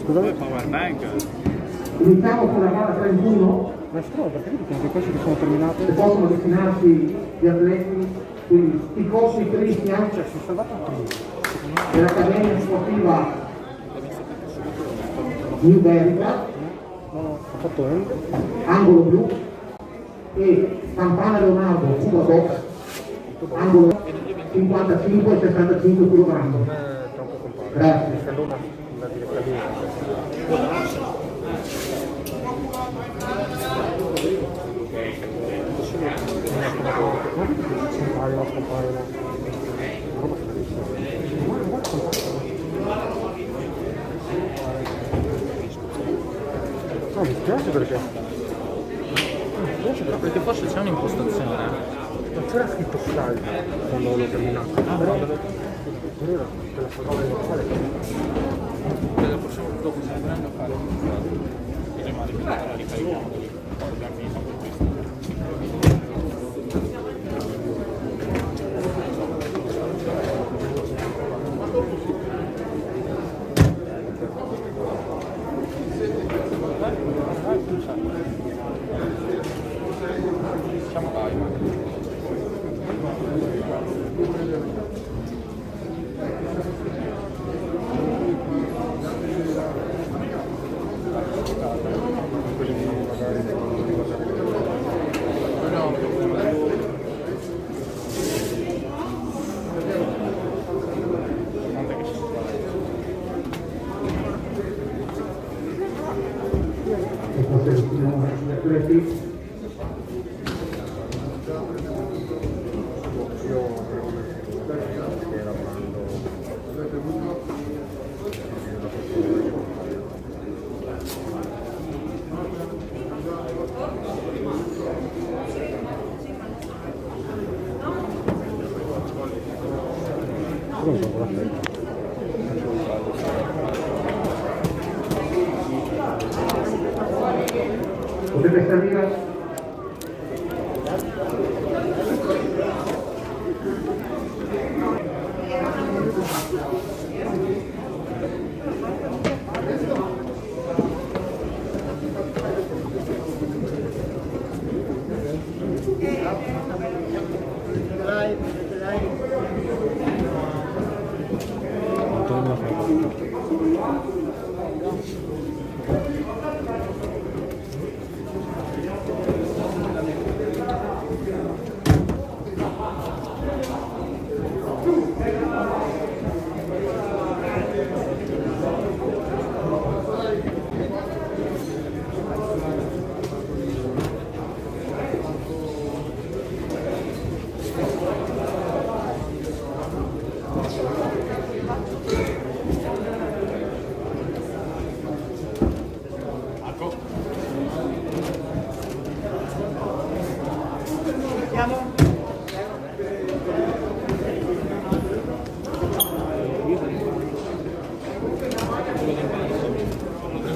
Scusate? Powerbank. Iniziamo con la gara 31. Maestro, perché vedi che anche queste che sono terminate? Se possono avvicinarsi gli atleti, quindi Ticosi Cristian Cioè, si è salvato prima. dell'Accademia Sportiva New Verica, No, ha fatto end. angolo blu, e Campana Leonardo, Cuba Box, angolo 55 e 65 kg. Tra un po' compare. Grazie. Scalona, la diretta lì. Scompaiono. Roba stranissima. Guarda quanto. No, mi spiace perché. Perché forse c'è un'impostazione. Non c'era scritto slide quando l'ho terminato. Però non era quella parola iniziale. Forse dopo stiamo venendo a fare così male che la ricarichiamo lì. Organizzo per questo. Diciamo dai. E poi avviciniamo gli atleti. Potete salire?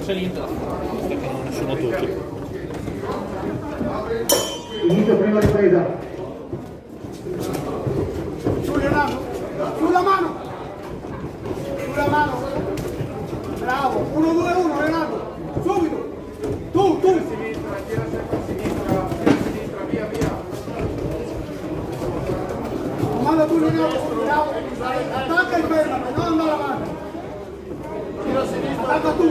C'è l'intro, perché non sono tutti. Inizio prima ripresa. Su Leonardo, sulla mano, bravo, 1, 2, 1 Leonardo, subito, tu, sinistra, tira sempre a sinistra, via, comanda tu Leonardo, bravo, attacca e fermati, non andare avanti, tira a sinistra, attacca tu,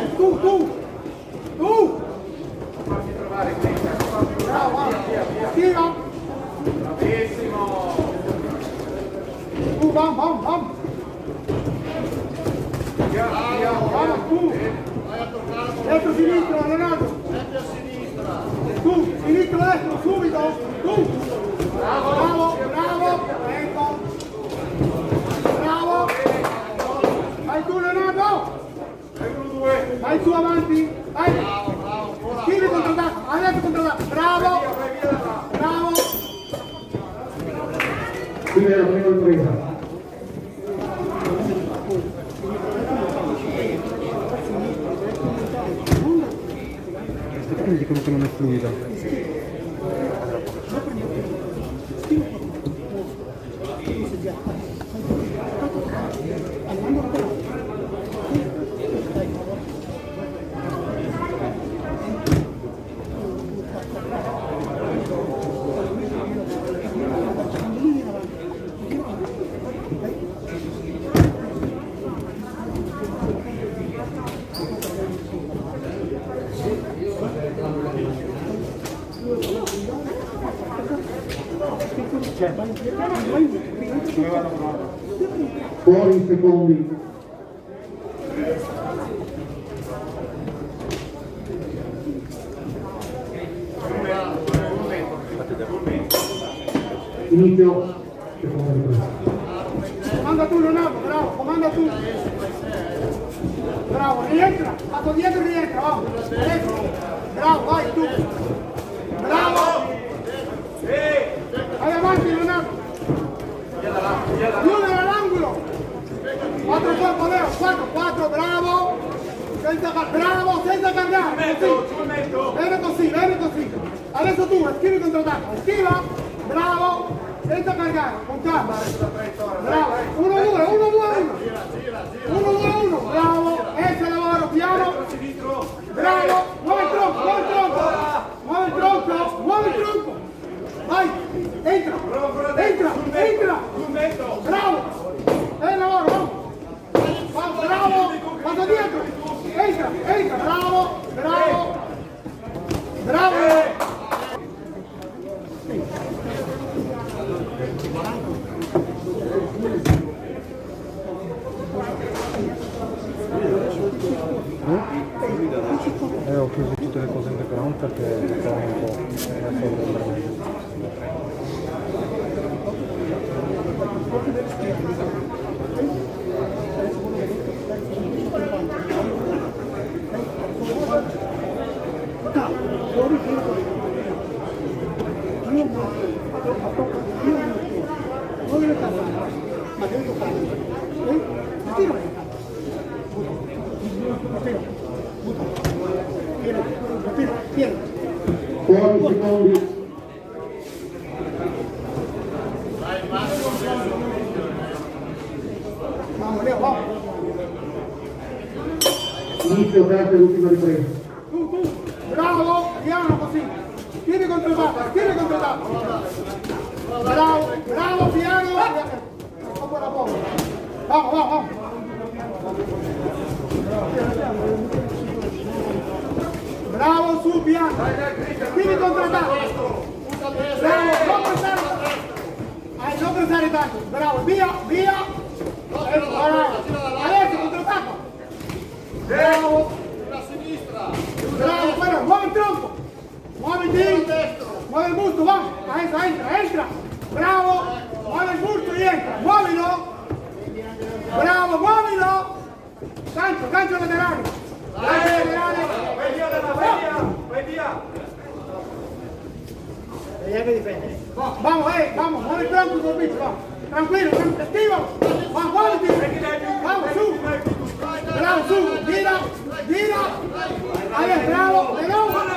farti trovare, bravo, tira, bravissimo. Bam. Via, tu. Destro, sinistro, Leonardo. Destro a sinistra. Tu, sinistro, destro, subito. Tu. Bravo. Ecco. Bravo. Vai tu, Leonardo. Vai tu avanti. Vai. Tiri contrattacco. Adesso contrattacco. Bravo. Quindi è la prima ripresa. Perché mi dicono che non è fluida? Fuori i secondi. Inizio. Seconda ripresa. Comanda tu Leonardo, bravo, comanda tu. Bravo, rientra, fatto dietro, rientra, vamos. Dentro. Bravo, vai tu. Bravo. Vai avanti Leonardo. Chiudere all'angolo. 4 corpo Leo, 4, bravo. Bravo, senza cargare. Così. Bene così. Adesso tu, schivi contro attacco. Schiva. Bravo. Senza cargare, con calma. Bravo, 1-2, bravo, ecco lavoro, piano. Bravo, muove il tronco. Vai, entra. Bravo, lavoro, vamos. Bravo, vado dietro. Entra, bravo. Ho chiuso tutte le cose in background perché stavo un po' Fuori i secondi. Vamos, Leo, vamos. Inizio terza e l'ultima ripresa. Tu, bravo, piano così. Tieni contro il tappo. Bravo, piano. Poco a poco. Vamos. Bravo, su, piano. Tieni contro il tappo. Bravo, non pensare tanto. Bravo, via. Adesso contro il tappo. Bravo. Bravo, guarda, muove il tronco. Muoviti. Muove il busto, va. Entra. Bravo. Muove il busto, rientra. Muovilo. Bravo, muovilo. Gancio laterale. Vai via! Vamos, muove il tronco sul bici, va. Tranquillo, attivo. Va, muoviti. Vamos, su. Bravo, su. Gira. Bravo. Bravo.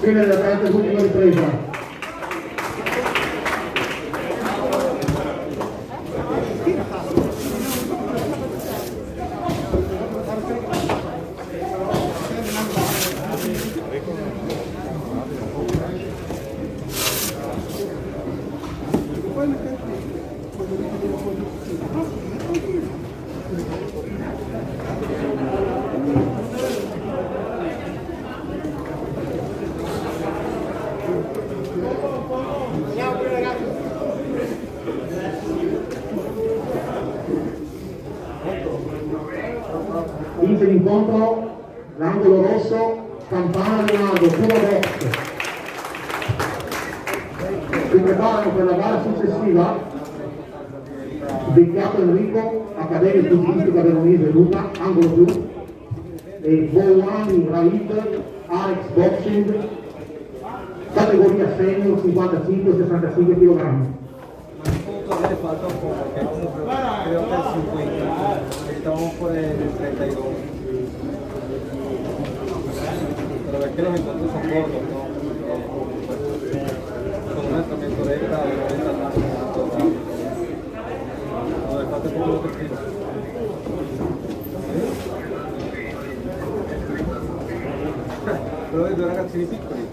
Fine della terza e l'ultima ripresa. Vince l'incontro l'angolo rosso, Campana Leonardo, Pura Box. Si preparano per la gara successiva Becchiato Enrico, Accademia Pugilistica Veronese Luca, angolo blu, e Bouani Raid, Alex Boxing, categoria senior 55-65 kg. Avere falta un po' perché comunque credo che il 50 stavamo fuori nel 32 però perché non mi fatto soccorso no? Secondo me sta mezz'oretta tanto dove fate poco lo che però i due ragazzini piccoli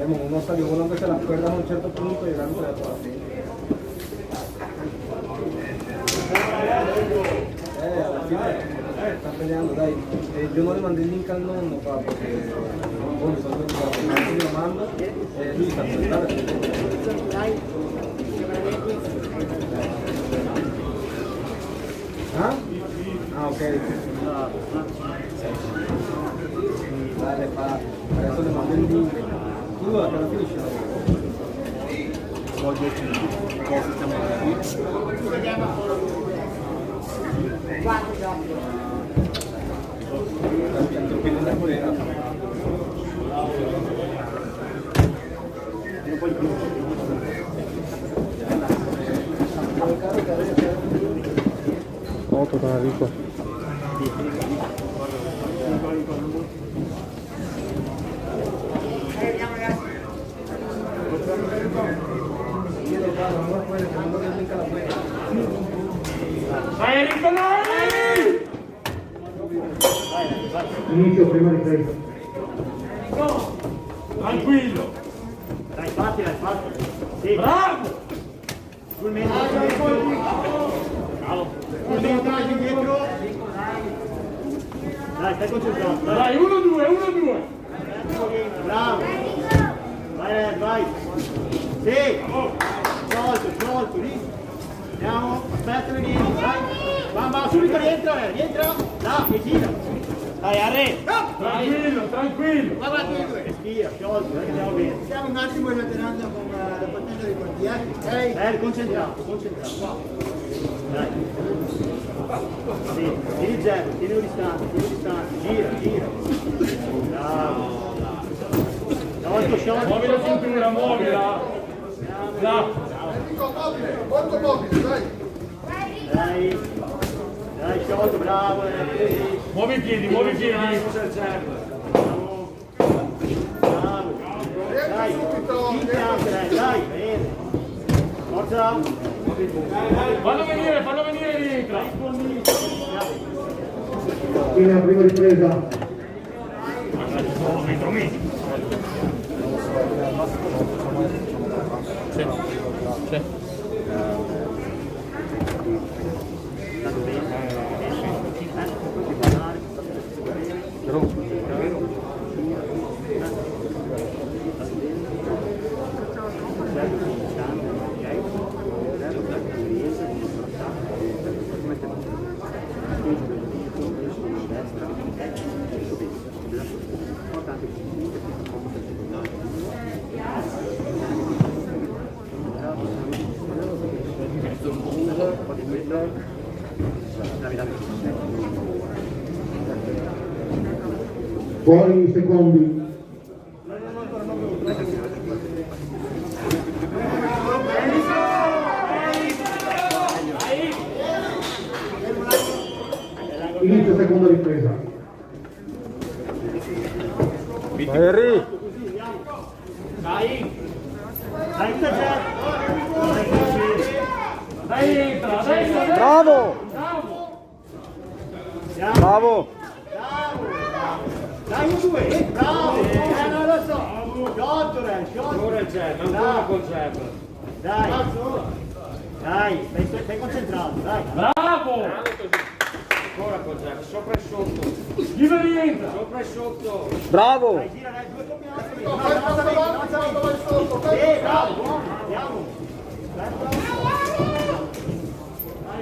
uno sta volando che la cuerda a un certo punto e l'altro è la fine. Alla fine peleando, dai. Yo no le mandé el link al nonno, papá, porque lo mando. Lui sta aspettando. Ah? Ah, ok. Dale, pa. Adesso le mando il link. Tu la finisci? Voglio cosa stiamo Molto Enrico. Vai Enrico, dai! Inizio prima ripresa. Tranquillo! Dai, fatti. Sì. Bravo! Sul mezzo. Bravo. Indietro. Dai, stai concentrato. Dai, 1-2. Bravo. Vai. Sì. Sciolto, lì. Andiamo, aspetta lì, vai. Va, subito rientra. Là, e gira. Dai, arre. Tranquillo! Guarda qui due. Respira, sciolto, che andiamo bene. Stiamo un attimo esagerando con la potenza dei quartieri. Ok? Concentrato. Dai. Sì, tieni zero, tieni distante, gira. Bravo. Sciolto. Muovi la cintura, muovila! Là! Molto mobile, dai. Dai, sciolto, bravo. Muovi i piedi! Bravo. Dai, dai, bene. Forza. Fallo venire, rientra! Fine la prima ripresa. Sì. Fuori i secondi. Inizio seconda ripresa. Vai Enrico. Dai, entra. Bravo! Bravo! Dai, 1-2, bravo! Non lo so! Sciolto! Ora il jab, ancora col jab! Dai, stai concentrato, dai! Bravo! Ancora col jab, sopra e sotto! Gira rientra! Sopra e sotto! Bravo! Dai, gira, dai, due combinati! No, bravo, buono, andiamo!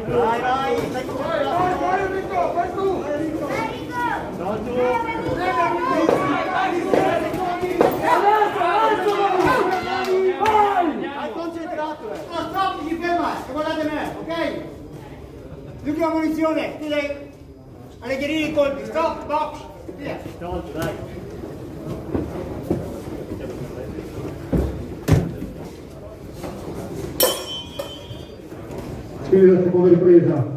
Vai, stai concentrato! Vai Enrico, vai tu. Hai concentrato! Stop, ti ferma, e guardate me, ok? L'ultima munizione, tu devi alleggerire i colpi, stop, box, via. Sciolto, dai! Fine la seconda ripresa.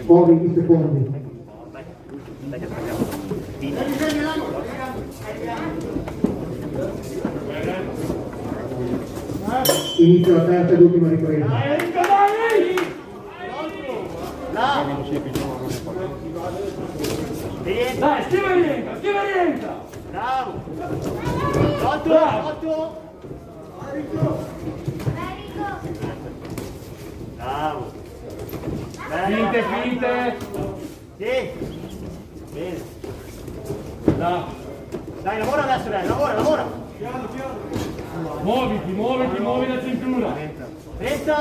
Fuori i secondi. Inizia la terza ed ultima ripresa. Dai, schiva rientra! Bravo! 8! Bravo! Finte! Sì! Bene! Dai, lavora adesso, dai, lavora! Muovi la cintura! 30!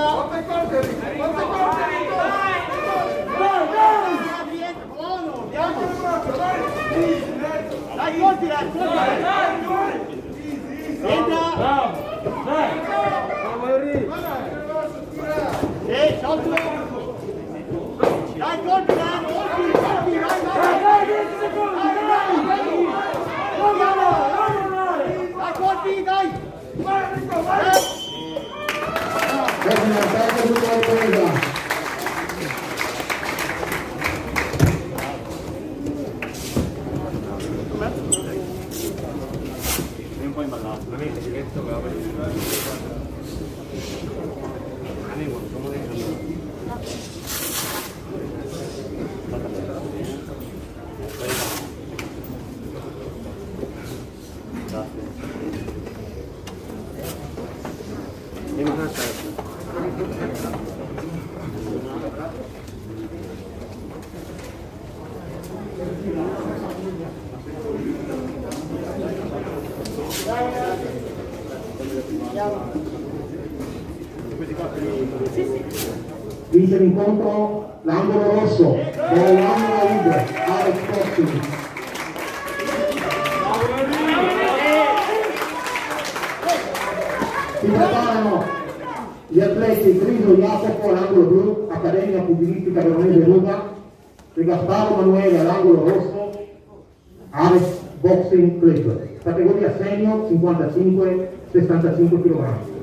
Buono! Andiamo! Dai, colpi! Entra! Bravo! Dai! Sciolto! Dai, colpi! Dai, 10 secondi! Dai, colpi, dai! Termina la terza ed ultima ripresa. È un po' imballato. Vince l'incontro l'angolo rosso dell'angolo libero Alex Boxing. Si preparano gli atleti Griso Jacopo all'angolo blu, Accademia Pugilistica Veronese Ruga, e Gasparo Manuele all'angolo rosso, Alex Boxing Club, categoria senior 55-65 kg.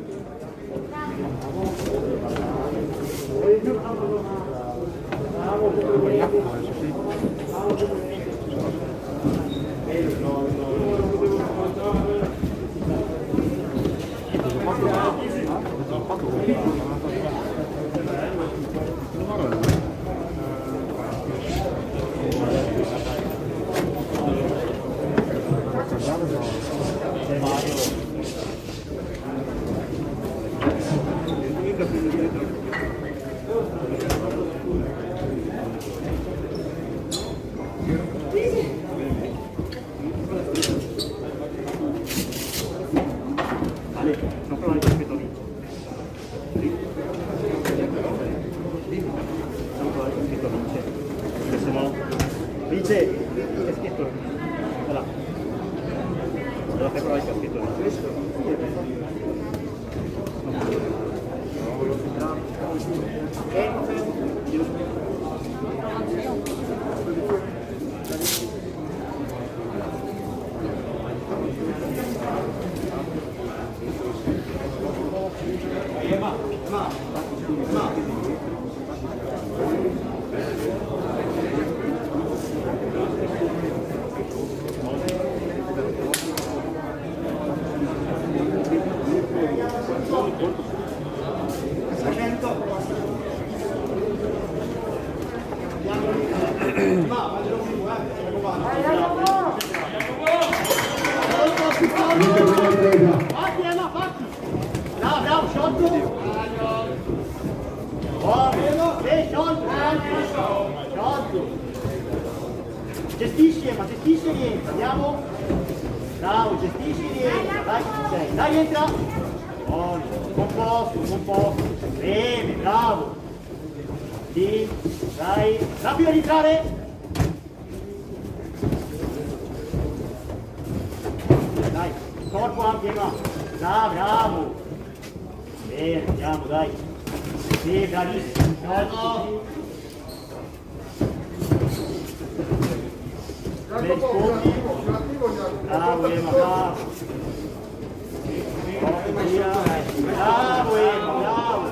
Non provare il rispetto a vince. Non provare il rispetto a vince. Perché se no... Vince! Che schietto! Voilà. Allora fai provare il caschetto a vince. Bravo, sciolto! Sciolto! Gestisci, ma gestisci e rientra, andiamo! Bravo, gestisci e rientra, dai, sei, dai, entra! Buono, composto, bene, bravo! Sì, dai, rapido ad entrare! Dai, corpo anche, ma! Bravo! Bene, andiamo, dai! Sì, bravissimo! Bravo! Bravo Ema, bravo! Bravo Ema, bravo!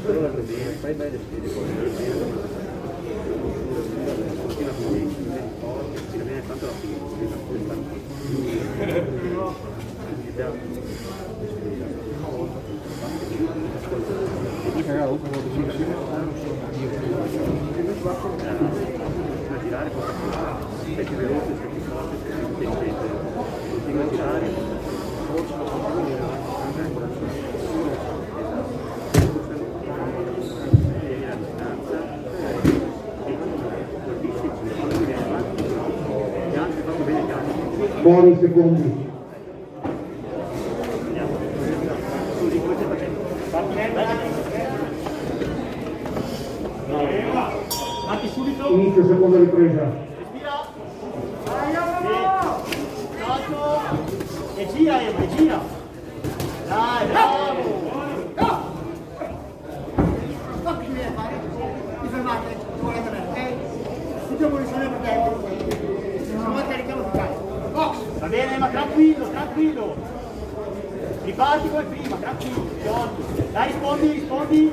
Fai bene piedi poi, continua così, forte, ti viene tanto la fine, a girare questa cosa, sei più veloce, sei più forte, sei più intelligente, continua a girare. Fuori secondi. Parti subito. Inizio seconda ripresa. Respira. Salto. E gira, Ema, e gira. Dai, bravo. Qua bisogna fare, vi fermate, ci volete bene, ok? Tutte munizioni per dentro, non vuoi carichiamo di carico. Box! Va bene, Ema, tranquillo, tranquillo. Riparti come prima, tranquillo. Dai, rispondi.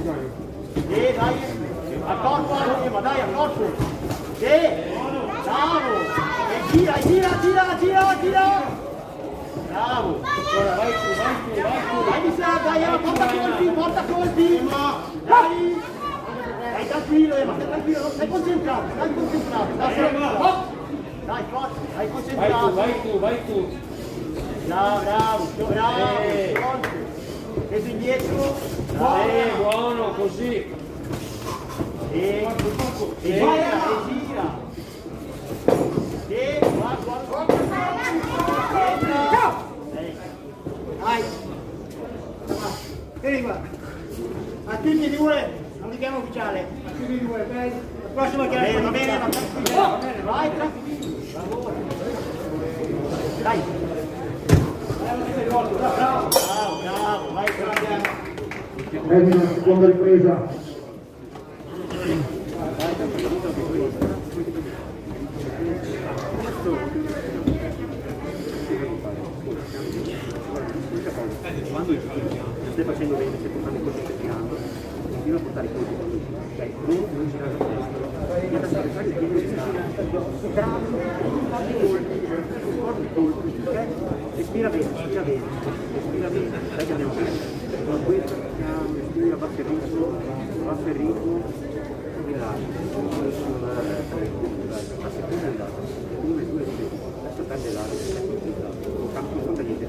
Dai. A corpo anche, Ema, dai, a corpo. Bravo. E gira. Bravo. Ora vai su. Vai di sé, dai, Ema, porta colpi. Dai. Dai, tranquillo, Ema, stai tranquillo, stai concentrato. Dai, forza, dai, concentrato. Vai tu. Bravo. Preso indietro. Buono, così. E gira. Guarda. Vai! Vieni qua! A tutti e due, non li chiamo ufficiale, a tutti e due, ok? La prossima chiama. Va bene, vai tranquillo. Dai. Bravo, vai tranquillo. Termina la seconda ripresa. Quando stai facendo bene, stai portando i colpi tirando, continua a portare i colpi così, ok? Non girare la testa, gli avversari tieni di stare, colpi, ok? Respira bene, dai che andiamo bene. Con questo respira, basta il ritmo, rilascia, la seconda è andata, 1, 2, 3, adesso perde l'aria, non cambia niente,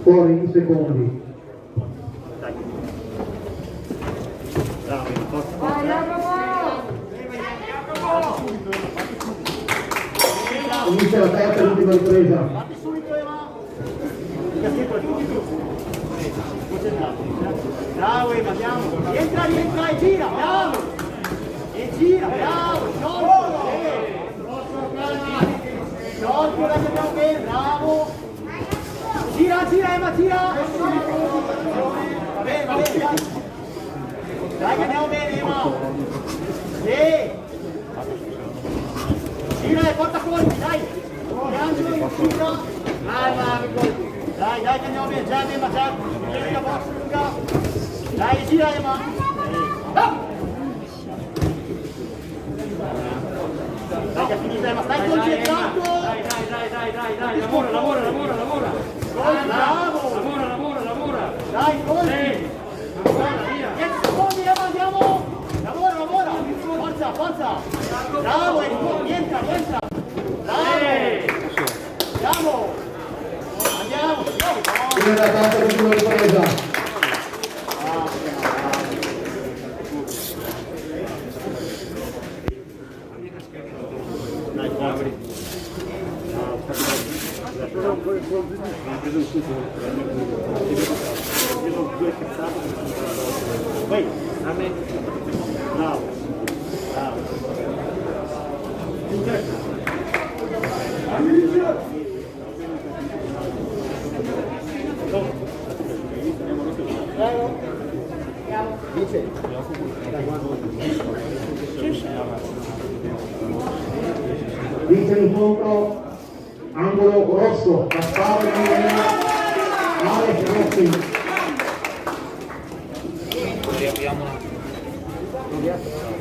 Fuori in secondi. Dai. Bravo, forza. Inizia la terza e l'ultima ripresa. Parti subito, Ema. Concentrato. Bravo, Ema, andiamo. Rientra e gira, bravo. Sciolto, adesso andiamo bene, bravo. Gira, Ema, gira. Va bene, dai. Dai che andiamo bene, Ema. Sì. Gira e porta colpi, dai. Angelo, gira. Dai, che andiamo bene, già, Ema, già. Vieni la box lunga. Dai, gira, Ema. Dai, che è finita, Ema, stai concentrato. Dai, lavora. Lavora. Dai, colpi. 10 secondi, Ema, andiamo. Lavora. Forza. Bravo, rientra. Bravo. Andiamo. Fine la terza e l'ultima ripresa. Dai, fuori. Vai, a me. Bravo. Vince l'incontro angolo rosso. rosso, Gasparo Emanuele, Alex Rossi. Abbiamo una...